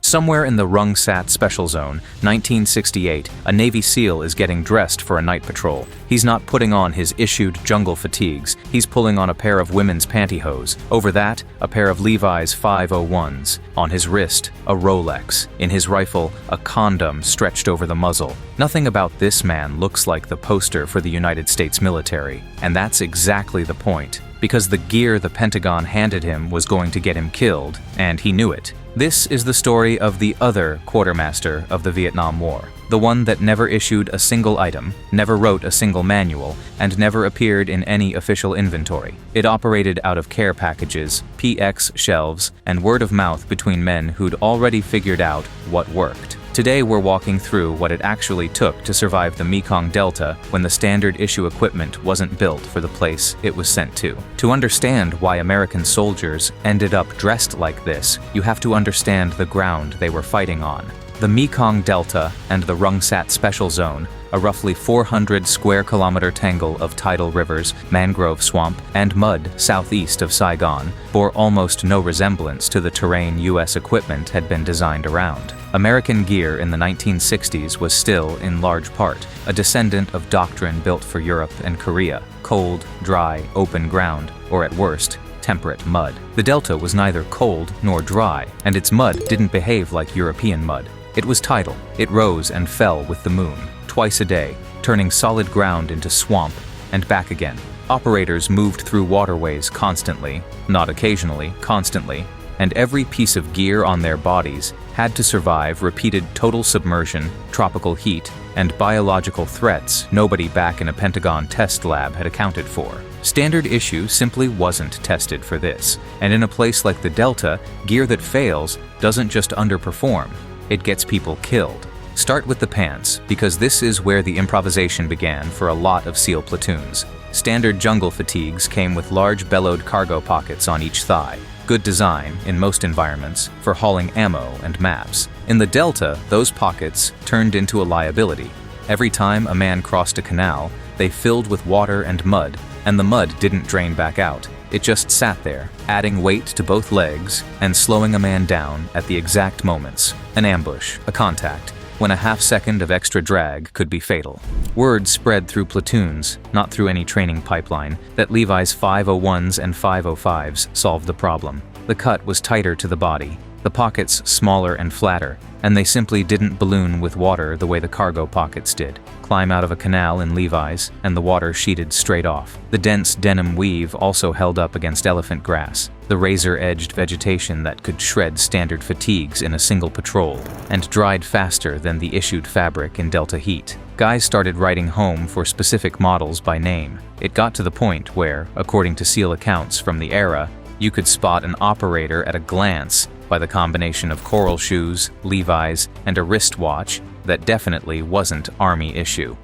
Somewhere in the Rungsat Special Zone, 1968, a Navy SEAL is getting dressed for a night patrol. He's not putting on his issued jungle fatigues, he's pulling on a pair of women's pantyhose. Over that, a pair of Levi's 501s. On his wrist, a Rolex. In his rifle, a condom stretched over the muzzle. Nothing about this man looks like the poster for the United States military. And that's exactly the point. Because the gear the Pentagon handed him was going to get him killed, and he knew it. This is the story of the other quartermaster of the Vietnam War, the one that never issued a single item, never wrote a single manual, and never appeared in any official inventory. It operated out of care packages, PX shelves, and word of mouth between men who'd already figured out what worked. Today we're walking through what it actually took to survive the Mekong Delta when the standard issue equipment wasn't built for the place it was sent to. To understand why American soldiers ended up dressed like this, you have to understand the ground they were fighting on. The Mekong Delta and the Rungsat Special Zone, a roughly 400 square kilometer tangle of tidal rivers, mangrove swamp, and mud southeast of Saigon, bore almost no resemblance to the terrain U.S. equipment had been designed around. American gear in the 1960s was still, in large part, a descendant of doctrine built for Europe and Korea: cold, dry, open ground, or at worst, temperate mud. The Delta was neither cold nor dry, and its mud didn't behave like European mud. It was tidal. It rose and fell with the moon, twice a day, turning solid ground into swamp and back again. Operators moved through waterways constantly, not occasionally, constantly, and every piece of gear on their bodies had to survive repeated total submersion, tropical heat, and biological threats nobody back in a Pentagon test lab had accounted for. Standard issue simply wasn't tested for this, and in a place like the Delta, gear that fails doesn't just underperform, it gets people killed. Start with the pants, because this is where the improvisation began for a lot of SEAL platoons. Standard jungle fatigues came with large bellowed cargo pockets on each thigh. Good design, in most environments, for hauling ammo and maps. In the Delta, those pockets turned into a liability. Every time a man crossed a canal, they filled with water and mud, and the mud didn't drain back out. It just sat there, adding weight to both legs and slowing a man down at the exact moments. An ambush, a contact, when a half second of extra drag could be fatal. Word spread through platoons, not through any training pipeline, that Levi's 501s and 505s solved the problem. The cut was tighter to the body, the pockets smaller and flatter, and they simply didn't balloon with water the way the cargo pockets did. Climb out of a canal in Levi's, and the water sheeted straight off. The dense denim weave also held up against elephant grass, the razor-edged vegetation that could shred standard fatigues in a single patrol, and dried faster than the issued fabric in Delta heat. Guys started writing home for specific models by name. It got to the point where, according to SEAL accounts from the era, you could spot an operator at a glance by the combination of coral shoes, Levi's, and a wristwatch that definitely wasn't Army issue.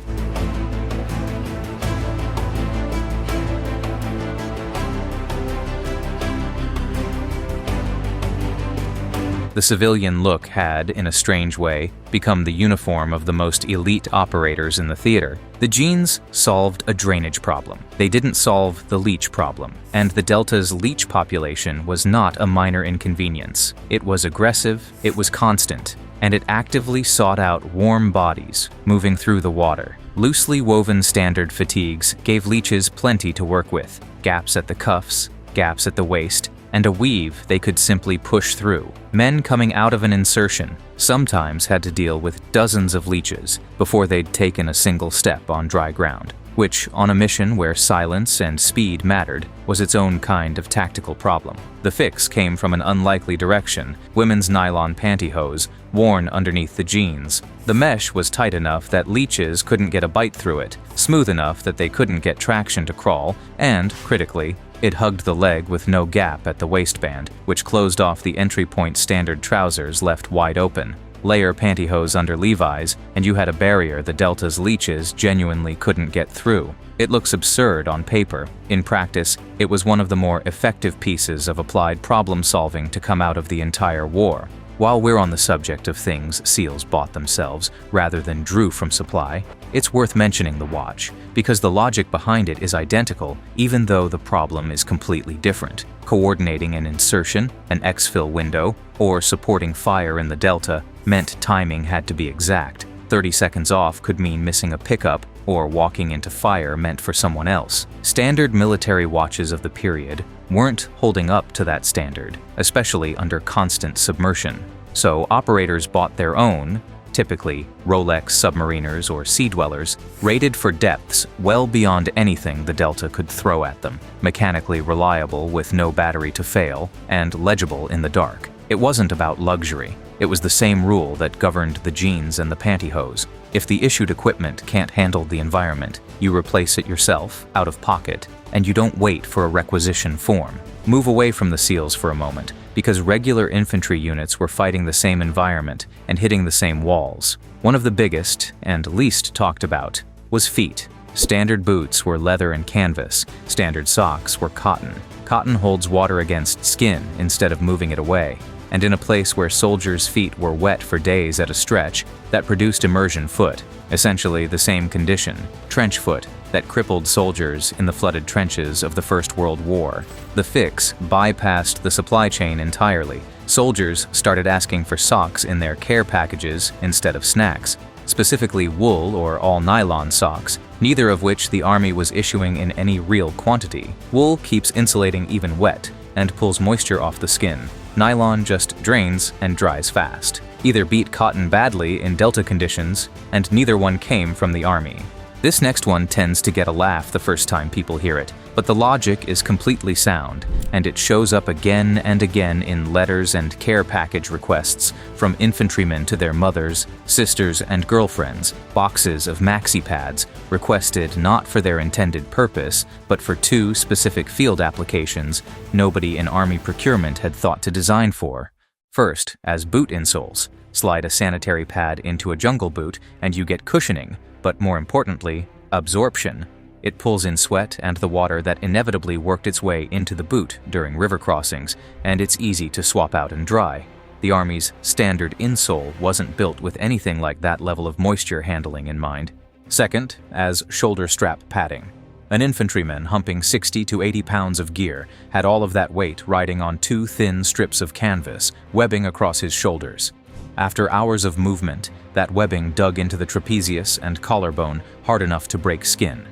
The civilian look had, in a strange way, become the uniform of the most elite operators in the theater. The jeans solved a drainage problem. They didn't solve the leech problem. And the Delta's leech population was not a minor inconvenience. It was aggressive, it was constant, and it actively sought out warm bodies moving through the water. Loosely woven standard fatigues gave leeches plenty to work with. Gaps at the cuffs, gaps at the waist, and a weave they could simply push through. Men coming out of an insertion sometimes had to deal with dozens of leeches before they'd taken a single step on dry ground, which, on a mission where silence and speed mattered, was its own kind of tactical problem. The fix came from an unlikely direction: women's nylon pantyhose, worn underneath the jeans. The mesh was tight enough that leeches couldn't get a bite through it, smooth enough that they couldn't get traction to crawl, and, critically, it hugged the leg with no gap at the waistband, which closed off the entry point standard trousers left wide open. Layer pantyhose under Levi's, and you had a barrier the Delta's leeches genuinely couldn't get through. It looks absurd on paper. In practice, it was one of the more effective pieces of applied problem-solving to come out of the entire war. While we're on the subject of things SEALs bought themselves rather than drew from supply, It's worth mentioning the watch, because the logic behind it is identical even though the problem is completely different. Coordinating an insertion, an exfil window, or supporting fire in the Delta meant timing had to be exact. 30 seconds off could mean missing a pickup, or walking into fire meant for someone else. Standard military watches of the period weren't holding up to that standard, especially under constant submersion. So operators bought their own, typically Rolex submariners or sea dwellers, rated for depths well beyond anything the Delta could throw at them, mechanically reliable with no battery to fail, and legible in the dark. It wasn't about luxury. It was the same rule that governed the jeans and the pantyhose. If the issued equipment can't handle the environment, you replace it yourself, out of pocket, and you don't wait for a requisition form. Move away from the SEALs for a moment, because regular infantry units were fighting the same environment and hitting the same walls. One of the biggest, and least talked about, was feet. Standard boots were leather and canvas. Standard socks were cotton. Cotton holds water against skin instead of moving it away. And in a place where soldiers' feet were wet for days at a stretch, that produced immersion foot, essentially the same condition, trench foot, that crippled soldiers in the flooded trenches of the First World War. The fix bypassed the supply chain entirely. Soldiers started asking for socks in their care packages instead of snacks, specifically wool or all-nylon socks, neither of which the Army was issuing in any real quantity. Wool keeps insulating even wet and pulls moisture off the skin. Nylon just drains and dries fast. Either beat cotton badly in Delta conditions, and neither one came from the Army. This next one tends to get a laugh the first time people hear it, but the logic is completely sound, and it shows up again and again in letters and care package requests from infantrymen to their mothers, sisters, and girlfriends, boxes of maxi pads requested not for their intended purpose, but for two specific field applications nobody in Army procurement had thought to design for. First, as boot insoles. Slide a sanitary pad into a jungle boot and you get cushioning, but more importantly, absorption. It pulls in sweat and the water that inevitably worked its way into the boot during river crossings, and it's easy to swap out and dry. The Army's standard insole wasn't built with anything like that level of moisture handling in mind. Second, as shoulder strap padding. An infantryman humping 60 to 80 pounds of gear had all of that weight riding on two thin strips of canvas, webbing across his shoulders. After hours of movement, that webbing dug into the trapezius and collarbone hard enough to break skin.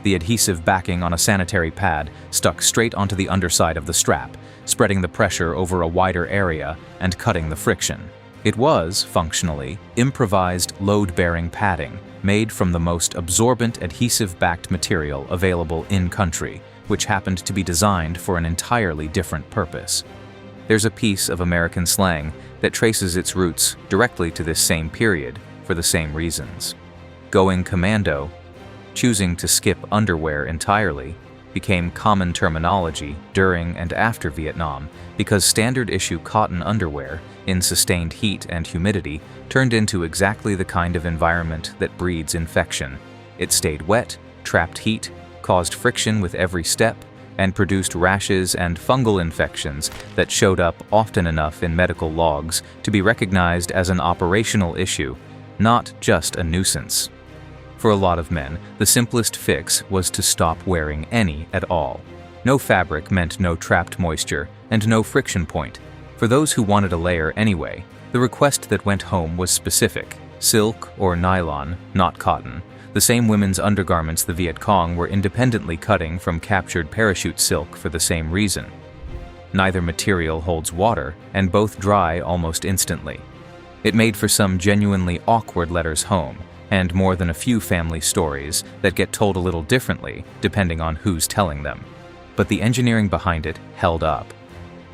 The adhesive backing on a sanitary pad stuck straight onto the underside of the strap, spreading the pressure over a wider area and cutting the friction. It was, functionally, improvised load-bearing padding made from the most absorbent adhesive-backed material available in-country, which happened to be designed for an entirely different purpose. There's a piece of American slang that traces its roots directly to this same period for the same reasons. Going commando, choosing to skip underwear entirely, became common terminology during and after Vietnam because standard-issue cotton underwear, in sustained heat and humidity, turned into exactly the kind of environment that breeds infection. It stayed wet, trapped heat, caused friction with every step, and produced rashes and fungal infections that showed up often enough in medical logs to be recognized as an operational issue, not just a nuisance. For a lot of men, the simplest fix was to stop wearing any at all. No fabric meant no trapped moisture and no friction point. For those who wanted a layer anyway, the request that went home was specific: silk or nylon, not cotton. The same women's undergarments the Viet Cong were independently cutting from captured parachute silk for the same reason. Neither material holds water, and both dry almost instantly. It made for some genuinely awkward letters home, and more than a few family stories that get told a little differently depending on who's telling them. But the engineering behind it held up.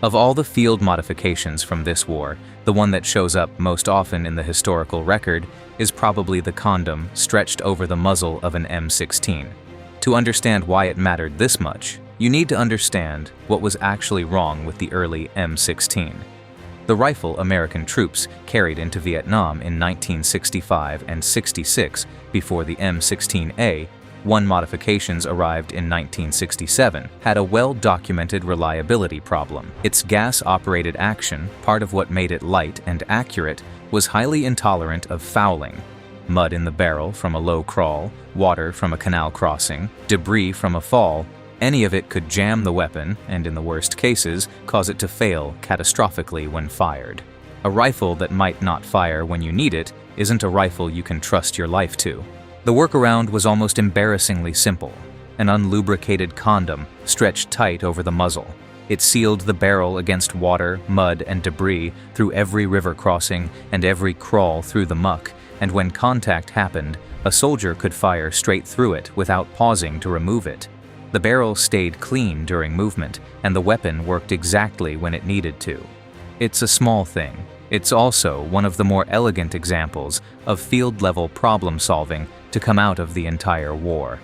Of all the field modifications from this war, the one that shows up most often in the historical record is probably the condom stretched over the muzzle of an M16. To understand why it mattered this much, you need to understand what was actually wrong with the early M16. The rifle American troops carried into Vietnam in 1965 and 66 before the M16A, one modifications arrived in 1967, had a well-documented reliability problem. Its gas-operated action, part of what made it light and accurate, was highly intolerant of fouling. Mud in the barrel from a low crawl, water from a canal crossing, debris from a fall. Any of it could jam the weapon and, in the worst cases, cause it to fail catastrophically when fired. A rifle that might not fire when you need it isn't a rifle you can trust your life to. The workaround was almost embarrassingly simple. An unlubricated condom stretched tight over the muzzle. It sealed the barrel against water, mud, and debris through every river crossing and every crawl through the muck, and when contact happened, a soldier could fire straight through it without pausing to remove it. The barrel stayed clean during movement, and the weapon worked exactly when it needed to. It's a small thing. It's also one of the more elegant examples of field-level problem-solving to come out of the entire war.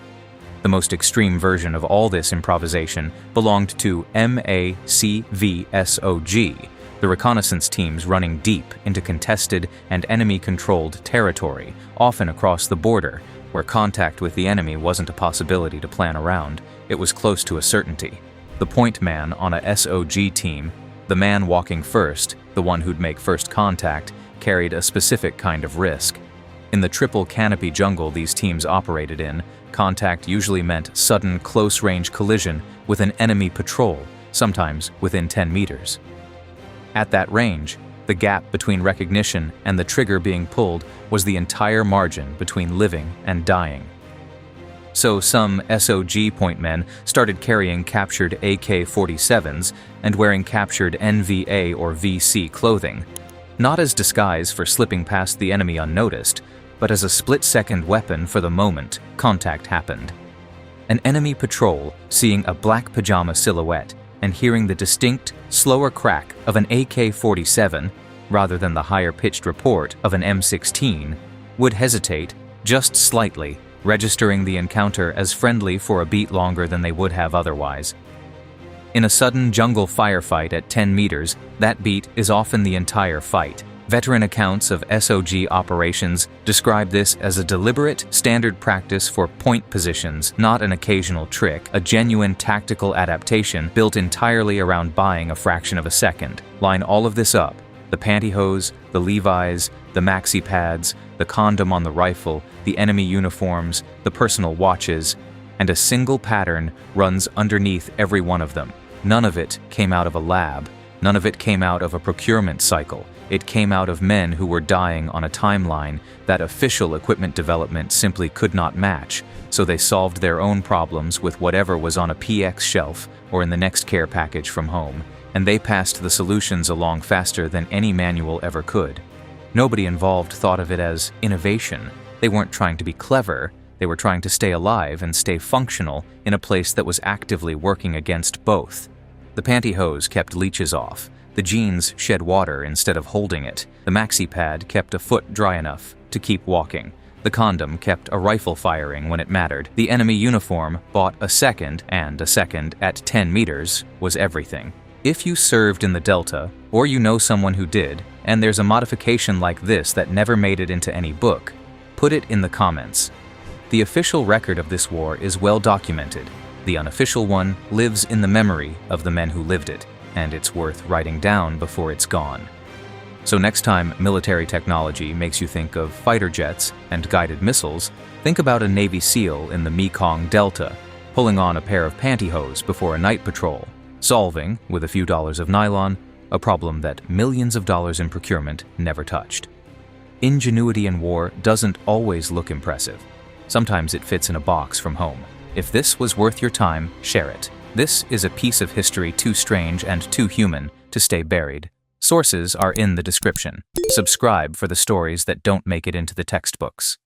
The most extreme version of all this improvisation belonged to MACV SOG, the reconnaissance teams running deep into contested and enemy-controlled territory, often across the border, where contact with the enemy wasn't a possibility to plan around. It was close to a certainty. The point man on a SOG team, the man walking first, the one who'd make first contact, carried a specific kind of risk. In the triple canopy jungle these teams operated in, contact usually meant sudden close-range collision with an enemy patrol, sometimes within 10 meters. At that range, the gap between recognition and the trigger being pulled was the entire margin between living and dying. So some SOG point men started carrying captured AK-47s and wearing captured NVA or VC clothing, not as disguise for slipping past the enemy unnoticed, but as a split-second weapon for the moment contact happened. An enemy patrol, seeing a black pajama silhouette and hearing the distinct, slower crack of an AK-47 rather than the higher-pitched report of an M16, would hesitate just slightly, registering the encounter as friendly for a beat longer than they would have otherwise. In a sudden jungle firefight at 10 meters, that beat is often the entire fight. Veteran accounts of SOG operations describe this as a deliberate, standard practice for point positions, not an occasional trick, a genuine tactical adaptation built entirely around buying a fraction of a second. Line all of this up: the pantyhose, the Levi's, the maxi pads, the condom on the rifle, the enemy uniforms, the personal watches, and a single pattern runs underneath every one of them. None of it came out of a lab. None of it came out of a procurement cycle. It came out of men who were dying on a timeline that official equipment development simply could not match, so they solved their own problems with whatever was on a PX shelf or in the next care package from home, and they passed the solutions along faster than any manual ever could. Nobody involved thought of it as innovation. They weren't trying to be clever. They were trying to stay alive and stay functional in a place that was actively working against both. The pantyhose kept leeches off. The jeans shed water instead of holding it. The maxi pad kept a foot dry enough to keep walking. The condom kept a rifle firing when it mattered. The enemy uniform bought a second, and a second at 10 meters was everything. If you served in the Delta, or you know someone who did, and there's a modification like this that never made it into any book, put it in the comments. The official record of this war is well documented. The unofficial one lives in the memory of the men who lived it, and it's worth writing down before it's gone. So next time military technology makes you think of fighter jets and guided missiles, think about a Navy SEAL in the Mekong Delta, pulling on a pair of pantyhose before a night patrol, solving, with a few dollars of nylon, a problem that millions of dollars in procurement never touched. Ingenuity in war doesn't always look impressive. Sometimes it fits in a box from home. If this was worth your time, share it. This is a piece of history too strange and too human to stay buried. Sources are in the description. Subscribe for the stories that don't make it into the textbooks.